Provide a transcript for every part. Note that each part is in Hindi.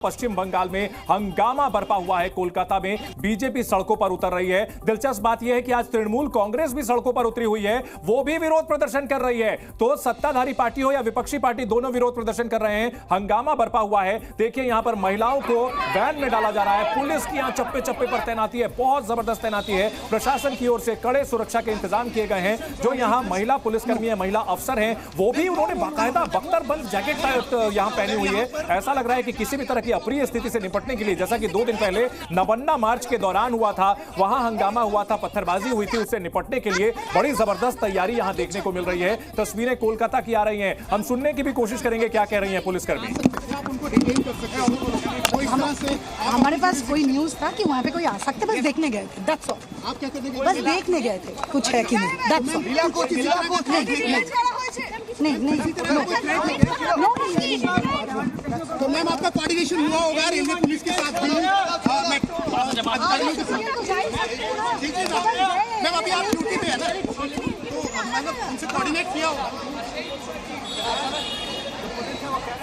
पश्चिम बंगाल में हंगामा बरपा हुआ है। कोलकाता में बीजेपी सड़कों पर उतर रही है। दिलचस्प बात यह है कि आज तृणमूल कांग्रेस भी सड़कों पर उतरी हुई है, वो भी विरोध प्रदर्शन कर रही है। तो सत्ताधारी पार्टी हो या विपक्षी पार्टी, दोनों विरोध प्रदर्शन कर रहे हैं। हंगामा बरपा हुआ है। देखिए यहां पर महिलाओं को वैन में डाला जा रहा है। पुलिस की यहां चप्पे चप्पे पर तैनाती है, बहुत जबरदस्त तैनाती है। प्रशासन की ओर से कड़े सुरक्षा के इंतजाम किए गए हैं। जो यहां महिला पुलिसकर्मी है, महिला अफसर हैं, वो भी उन्होंने बाकायदा बख्तरबंद जैकेट यहां पहनी हुई है। ऐसा लग रहा है कि किसी भी तरह की अप्रिय स्थिति से निपटने के लिए, जैसा कि 2 दिन पहले नवन्ना मार्च के दौरान हुआ था, वहां हंगामा हुआ था, पत्थरबाजी हुई थी, उससे निपटने के लिए बड़ी जबरदस्त तैयारी यहां देखने को मिल रही है। तस्वीरें कोलकाता की आ रही हैं, हम सुनने की भी कोशिश करेंगे क्या कह रही हैं पुलिसकर्मी। हमारे पास कोई न्यूज था कि वहाँ पे कोई आ सकते, बस देखने गए थे, that's all। आप क्या कहते हैं? बस देखने गए थे, कुछ है कि नहीं, that's all। नहीं। तो मैम आपका कोऑर्डिनेशन हुआ होगा रेलवे पुलिस के साथ भी? मैम अभी आप ड्यूटी पे है ना, तो मैंने उनसे कोऑर्डिनेट किया होगा।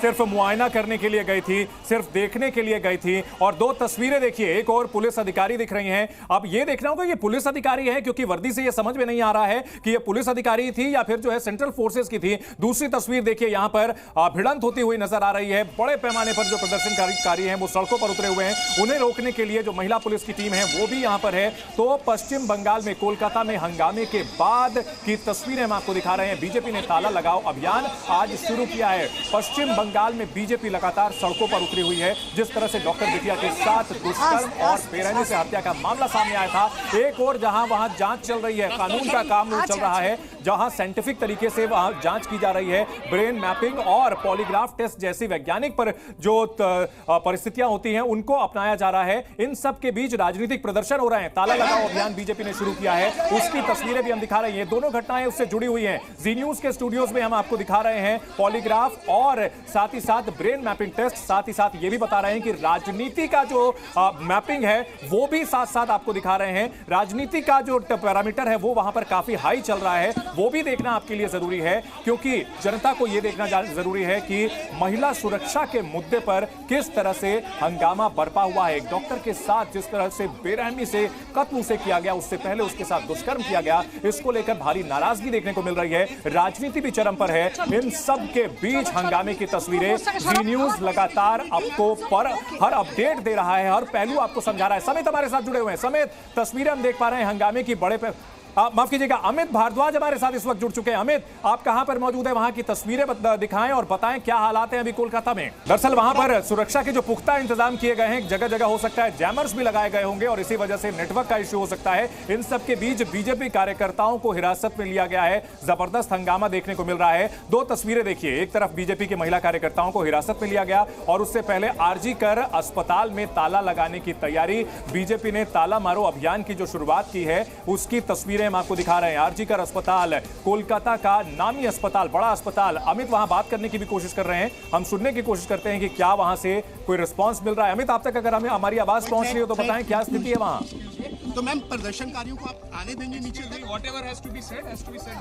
सिर्फ मुआयना करने के लिए गई थी, सिर्फ देखने के लिए गई थी। और 2 तस्वीरें देखिए, एक और पुलिस अधिकारी दिख रही हैं। अब ये देखना होगा ये पुलिस अधिकारी है, क्योंकि वर्दी से ये समझ में नहीं आ रहा है कि ये पुलिस अधिकारी थी या फिर जो है सेंट्रल फोर्सेस की थी। दूसरी तस्वीर देखिए, यहां पर भिड़ंत होती हुई नजर आ रही है। बड़े पैमाने पर जो प्रदर्शनकारी हैं वो सड़कों पर उतरे हुए हैं। उन्हें रोकने के लिए जो महिला पुलिस की टीम है वो भी यहां पर है। तो पश्चिम बंगाल में कोलकाता में हंगामे के बाद की तस्वीरें हम आपको दिखा रहे हैं। बीजेपी ने ताला लगाओ अभियान आज शुरू किया है। पश्चिम बंगाल में बीजेपी लगातार सड़कों पर उतरी हुई है। जिस तरह से डॉक्टर बिटिया के साथ दुष्कर्म और बेरहमी से हत्या का मामला सामने आया था, एक और जहां वहां जांच चल रही है, कानून का काम चल रहा है, जहां साइंटिफिक तरीके से वहां जांच की जा रही है। ब्रेन मैपिंग और पॉलीग्राफ टेस्ट जैसी वैज्ञानिक पर जो परिस्थितियां होती हैं उनको अपनाया जा रहा है। इन सब के बीच राजनीतिक प्रदर्शन हो रहे हैं। ताला लगाओ अभियान बीजेपी ने शुरू किया है, उसकी तस्वीरें भी हम दिखा रहे हैं। दोनों घटनाएं उससे जुड़ी हुई हैं। जी न्यूज के स्टूडियोज में हम आपको दिखा रहे हैं पॉलीग्राफ और साथ ही साथ ब्रेन मैपिंग टेस्ट। साथ ही साथ ये भी बता रहे हैं कि राजनीति का जो मैपिंग है वो भी साथ साथ आपको दिखा रहे हैं। राजनीति का जो पैरामीटर है वो वहां पर काफी हाई चल रहा है, वो भी देखना आपके लिए जरूरी है, क्योंकि जनता को यह देखना जरूरी है कि महिला सुरक्षा के मुद्दे पर किस तरह से हंगामा बरपा हुआ है। एक डॉक्टर के साथ जिस तरह से बेरहमी से कत्ल उसे किया गया, उससे पहले उसके साथ दुष्कर्म किया गया, इसको लेकर भारी नाराजगी देखने को मिल रही है। राजनीति भी चरम पर है। इन सब के बीच हंगामे की तस्वीरें जी न्यूज लगातार आपको पर हर अपडेट दे रहा है, हर पहलू आपको समझा रहा है। समेत हमारे साथ जुड़े हुए हैं, समेत तस्वीरें हम देख पा रहे हैं हंगामे की। बड़े माफ कीजिएगा, अमित भारद्वाज हमारे साथ इस वक्त जुड़ चुके हैं। अमित, आप कहां पर मौजूद है, वहां की तस्वीरें दिखाएं और बताएं क्या हालात हैं अभी कोलकाता में। दरअसल वहां पर सुरक्षा के जो पुख्ता इंतजाम किए गए हैं, जगह जगह हो सकता है जैमर्स भी लगाए गए होंगे और इसी वजह से नेटवर्क का इश्यू हो सकता है। इन सब के बीच बीजेपी कार्यकर्ताओं को हिरासत में लिया गया है। जबरदस्त हंगामा देखने को मिल रहा है। 2 तस्वीरें देखिए, एक तरफ बीजेपी के महिला कार्यकर्ताओं को हिरासत में लिया गया और उससे पहले आरजी कर अस्पताल में ताला लगाने की तैयारी। बीजेपी ने ताला मारो अभियान की जो शुरुआत की है उसकी तस्वीरें हम आपको दिखा रहे हैं। आरजी कर अस्पताल कोलकाता का नामी अस्पताल, बड़ा अस्पताल। अमित वहां बात करने की भी कोशिश कर रहे हैं, हम सुनने की कोशिश करते हैं कि क्या वहां से कोई रिस्पांस मिल रहा है। अमित, आप तक अगर हमें हमारी आवाज पहुंच रही हो तो बताएं क्या स्थिति है वहां। तो मैम प्रदर्शनकारियों को आप आने देंगे नीचे? Whatever has to be said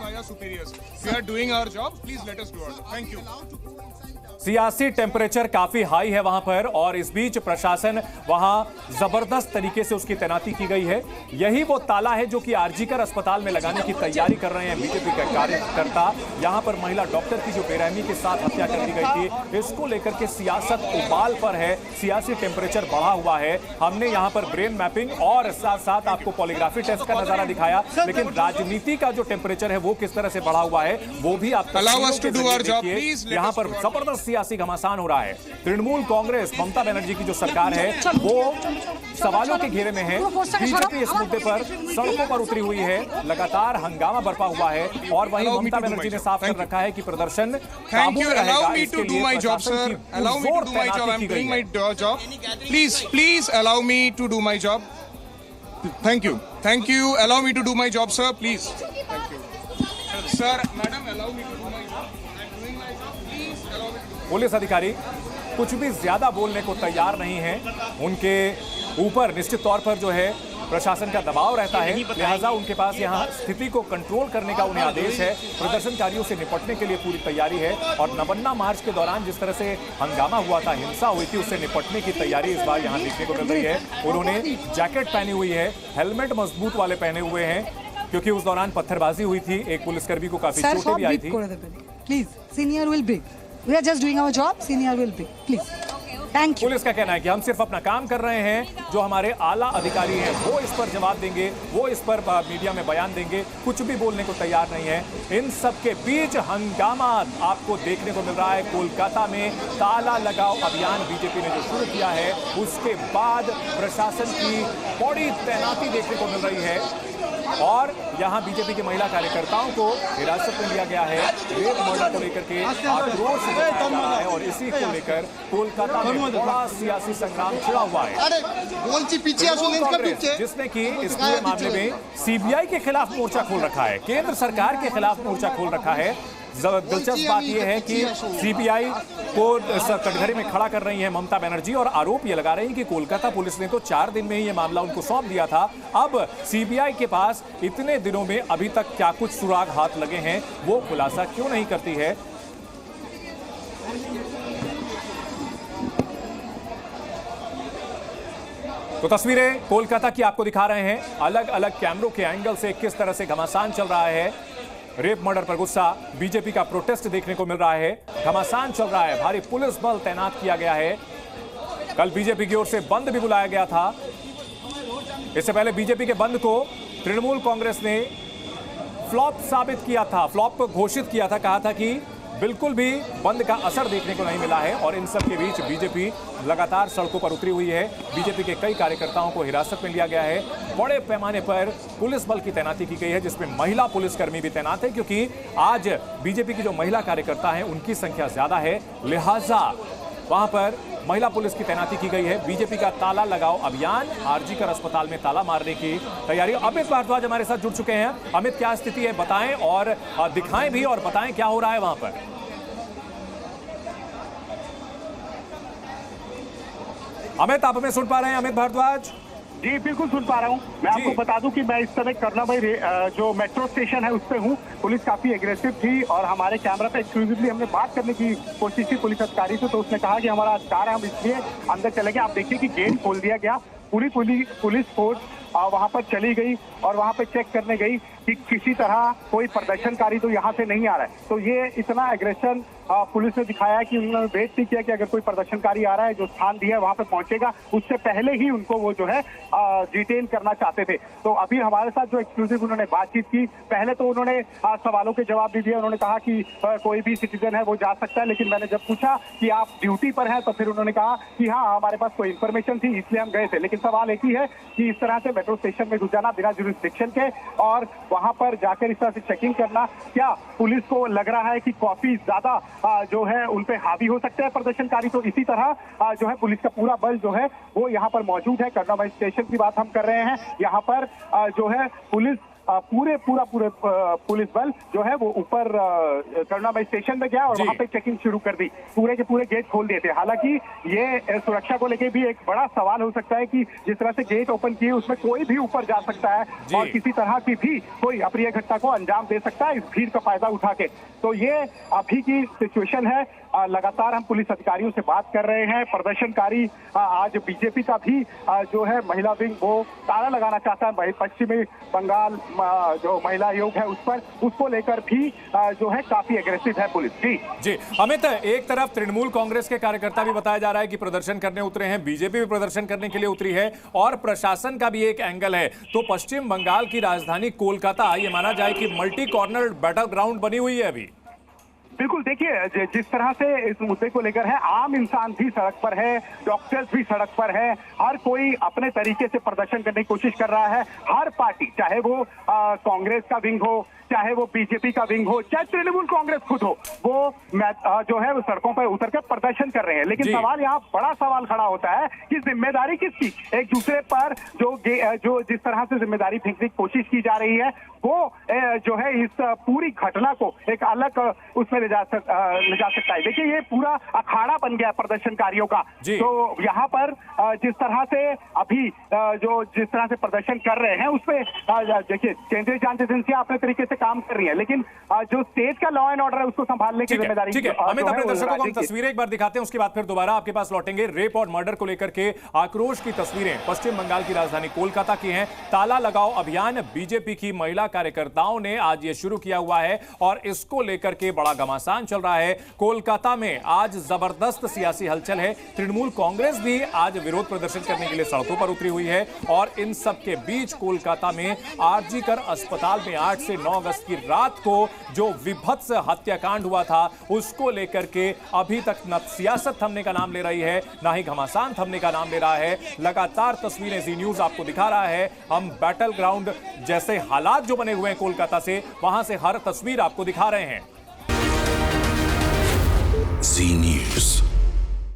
by our superiors. We are doing our job. Please let us do it. Thank you. सियासी टेम्परेचर काफी हाई है वहां पर और इस बीच प्रशासन वहां जबरदस्त तरीके से उसकी तैनाती की गई है। यही वो ताला है जो कि आरजीकर अस्पताल में लगाने की तैयारी कर रहे हैं बीजेपी के कार्यकर्ता। यहां पर महिला डॉक्टर की जो बेरहमी के साथ हत्या कर दी गई थी, इसको लेकर के सियासत उबाल पर है, सियासी टेम्परेचर बढ़ा हुआ है। हमने यहां पर ब्रेन मैपिंग और साथ साथ आपको पॉलीग्राफी टेस्ट का नजारा दिखाया, लेकिन राजनीति का जो टेम्परेचर है वो किस तरह से बढ़ा हुआ है वो भी आप यहां पर जबरदस्त सियासी घमासान हो रहा है। तृणमूल कांग्रेस, ममता बनर्जी की जो सरकार है वो सवालों के घेरे में है। बीजेपी इस मुद्दे पर सड़कों पर उतरी हुई है, लगातार हंगामा बरपा हुआ है और वहीं ममता बनर्जी ने साफ कर रखा है कि प्रदर्शन काबू में रहेगा। इसके लिए प्रशासन की जोर तैनाती की गई है। Please allow me to do my job. Thank you. Allow me to do my job, sir. Please. Thank you. Sir, madam, allow me to do my job. I'm doing my job. Please allow me to do. Police अधिकारी कुछ भी ज्यादा बोलने को तैयार नहीं है। उनके ऊपर निश्चित तौर पर जो है प्रशासन का दबाव रहता है, लिहाजा उनके पास यहाँ स्थिति को कंट्रोल करने का उन्हें आदेश है। प्रदर्शनकारियों से निपटने के लिए पूरी तैयारी है और 59 मार्च के दौरान जिस तरह से हंगामा हुआ था, हिंसा हुई थी, उससे निपटने की तैयारी इस बार यहाँ देखने को मिल रही है। उन्होंने जैकेट पहनी हुई है, हेलमेट मजबूत वाले पहने हुए हैं, क्योंकि उस दौरान पत्थरबाजी हुई थी, एक पुलिसकर्मी को काफी चोटें भी आई थी। Please senior will break, we are just doing our job, senior will break please. Thank you. Police का कहना है कि हम सिर्फ अपना काम कर रहे हैं, जो हमारे आला अधिकारी हैं वो इस पर जवाब देंगे, वो इस पर मीडिया में बयान देंगे, कुछ भी बोलने को तैयार नहीं है। इन सब के बीच हंगामा आपको देखने को मिल रहा है। कोलकाता में ताला लगाओ अभियान बीजेपी ने जो शुरू किया है, उसके बाद प्रशासन की बड़ी तैनाती देखने को मिल रही है और यहां बीजेपी के महिला कार्यकर्ताओं को हिरासत में लिया गया है। रेप मर्डर को लेकर के आक्रोश जताया जा रहा है और इसी को लेकर कोलकाता में बड़ा सियासी संग्राम छिड़ा हुआ है। कांग्रेस, जिसने कि इस पूरे मामले में सीबीआई के खिलाफ मोर्चा खोल रखा है, केंद्र सरकार के खिलाफ मोर्चा खोल रखा है। दिलचस्प बात यह है कि सीबीआई को कटघरे में खड़ा कर रही है ममता बनर्जी और आरोप ये लगा रही है कि कोलकाता पुलिस ने तो 4 दिन में ही ये मामला उनको सौंप दिया था। अब सीबीआई के पास इतने दिनों में अभी तक क्या कुछ सुराग हाथ लगे हैं, वो खुलासा क्यों नहीं करती है। तो तस्वीरें कोलकाता की आपको दिखा रहे हैं, अलग अलग कैमरों के एंगल से किस तरह से घमासान चल रहा है। रेप मर्डर पर गुस्सा, बीजेपी का प्रोटेस्ट देखने को मिल रहा है, घमासान चल रहा है, भारी पुलिस बल तैनात किया गया है। कल बीजेपी की ओर से बंद भी बुलाया गया था। इससे पहले बीजेपी के बंद को तृणमूल कांग्रेस ने फ्लॉप साबित किया था, फ्लॉप घोषित किया था, कहा था कि बिल्कुल भी बंद का असर देखने को नहीं मिला है। और इन सब के बीच बीजेपी लगातार सड़कों पर उतरी हुई है। बीजेपी के कई कार्यकर्ताओं को हिरासत में लिया गया है। बड़े पैमाने पर पुलिस बल की तैनाती की गई है, जिसमें महिला पुलिसकर्मी भी तैनात है, क्योंकि आज बीजेपी की जो महिला कार्यकर्ता हैं उनकी संख्या ज्यादा है, लिहाजा वहां पर महिला पुलिस की तैनाती की गई है। बीजेपी का ताला लगाओ अभियान, आरजीकर अस्पताल में ताला मारने की तैयारी। अमित भारद्वाज हमारे साथ जुड़ चुके हैं। अमित, क्या स्थिति है बताएं और दिखाएं भी और बताएं क्या हो रहा है वहां पर। अमित, आप हमें सुन पा रहे हैं? अमित भारद्वाज जी बिल्कुल सुन पा रहा हूँ। मैं आपको बता दूं कि मैं इस समय कर्णाबाई जो मेट्रो स्टेशन है उस पे हूँ। पुलिस काफी एग्रेसिव थी और हमारे कैमरा पे एक्सक्लूसिवली हमने बात करने की कोशिश की पुलिस अधिकारी से, तो उसने कहा कि हमारा अधिकार है, हम इसलिए अंदर चले गए। आप देखिए कि गेट खोल दिया गया, पूरी पुलिस फोर्स वहां पर चली गई और वहां पे चेक करने गई कि किसी तरह कोई प्रदर्शनकारी तो यहाँ से नहीं आ रहा है। तो ये इतना एग्रेशन पुलिस ने दिखाया है कि उन्होंने वेट नहीं किया कि अगर कोई प्रदर्शनकारी आ रहा है, जो स्थान दिया है वहां पे पहुंचेगा, उससे पहले ही उनको वो जो है डिटेन करना चाहते थे। तो अभी हमारे साथ जो एक्सक्लूसिव उन्होंने बातचीत की, पहले तो उन्होंने सवालों के जवाब भी दिए। उन्होंने कहा कि कोई भी सिटीजन है वो जा सकता है, लेकिन मैंने जब पूछा कि आप ड्यूटी पर हैं तो फिर उन्होंने कहा कि हाँ हमारे पास कोई इन्फॉर्मेशन थी इसलिए हम गए थे। लेकिन सवाल एक ही है कि इस तरह से मेट्रो स्टेशन में घुस जाना बिना जुरिस्डिक्शन के और वहां पर जाकर इस तरह से चेकिंग करना, क्या पुलिस को लग रहा है कि काफी ज्यादा जो है उन पे हावी हो सकते हैं प्रदर्शनकारी? तो इसी तरह जो है पुलिस का पूरा बल जो है वो यहाँ पर मौजूद है। कर्णाबाई स्टेशन की बात हम कर रहे हैं। यहाँ पर जो है पुलिस पूरे पुलिस बल जो है वो ऊपर कर्णाबाई स्टेशन में गया और वहां पे चेकिंग शुरू कर दी। पूरे के पूरे गेट खोल दिए थे। हालांकि ये सुरक्षा को लेके भी एक बड़ा सवाल हो सकता है कि जिस तरह से गेट ओपन किए उसमें कोई भी ऊपर जा सकता है और किसी तरह की भी कोई अप्रिय घटना को अंजाम दे सकता है इस भीड़ का फायदा उठा के। तो ये अभी की सिचुएशन है। लगातार हम पुलिस अधिकारियों से बात कर रहे हैं। प्रदर्शनकारी आज बीजेपी का भी जो है महिला विंग वो ताला लगाना चाहता है पश्चिमी बंगाल जो महिला आयोग है उस पर, उसको लेकर भी जो है काफी एग्रेसिव है पुलिस। जी अमित, एक तरफ तृणमूल कांग्रेस के कार्यकर्ता भी बताया जा रहा है कि प्रदर्शन करने उतरे हैं, बीजेपी भी प्रदर्शन करने के लिए उतरी है और प्रशासन का भी एक एंगल है। तो पश्चिम बंगाल की राजधानी कोलकाता ये माना जाए कि मल्टी कॉर्नर बैटल ग्राउंड बनी हुई है अभी। बिल्कुल, देखिए जिस तरह से इस मुद्दे को लेकर है, आम इंसान भी सड़क पर है, डॉक्टर्स भी सड़क पर है, हर कोई अपने तरीके से प्रदर्शन करने की कोशिश कर रहा है। हर पार्टी, चाहे वो कांग्रेस का विंग हो, चाहे वो बीजेपी का विंग हो, चाहे तृणमूल कांग्रेस खुद हो, वो जो है वो सड़कों पर उतर कर प्रदर्शन कर रहे हैं। लेकिन सवाल यहाँ बड़ा सवाल खड़ा होता है कि जिम्मेदारी किसकी? एक दूसरे पर जो जिस तरह से जिम्मेदारी फेंकने की कोशिश की जा रही है, वो जो है इस पूरी घटना को एक अलग उसमें ले जा सकता है। देखिए, ये पूरा अखाड़ा बन गया प्रदर्शनकारियों का। तो यहाँ पर जिस तरह से अभी जिस तरह से प्रदर्शन कर रहे हैं, उसमें देखिए केंद्रीय जांच एजेंसियां अपने तरीके से काम कर रही है, लेकिन जो स्टेट का लॉ एंड ऑर्डर है उसको संभालने की जिम्मेदारी। ठीक है अमित, अपने दर्शकों को हम तस्वीरें एक बार दिखाते हैं, उसके बाद फिर दोबारा आपके पास लौटेंगे। रेप और मर्डर को लेकर के आक्रोश की तस्वीरें पश्चिम बंगाल की राजधानी कोलकाता की हैं। ताला लगाओ अभियान बीजेपी की महिला कार्यकर्ताओं ने आज ये शुरू किया हुआ है और इसको लेकर के बड़ा घमासान चल रहा है। कोलकाता में आज जबरदस्त सियासी हलचल है। तृणमूल कांग्रेस भी आज विरोध प्रदर्शन करने के लिए सड़कों पर उतरी हुई है और इन सब के बीच कोलकाता में आरजीकर अस्पताल में 8 से 9 अगस्त की रात को जो विभत्स हत्याकांड हुआ था, उसको लेकर के अभी तक न सियासत थमने का नाम ले रही है, ना ही घमासान थमने का नाम ले रहा है। लगातार तस्वीरें जी न्यूज आपको दिखा रहा है। हम बैटल ग्राउंड जैसे हालात जो बने हुए हैं कोलकाता से, वहां से हर तस्वीर आपको दिखा रहे हैं।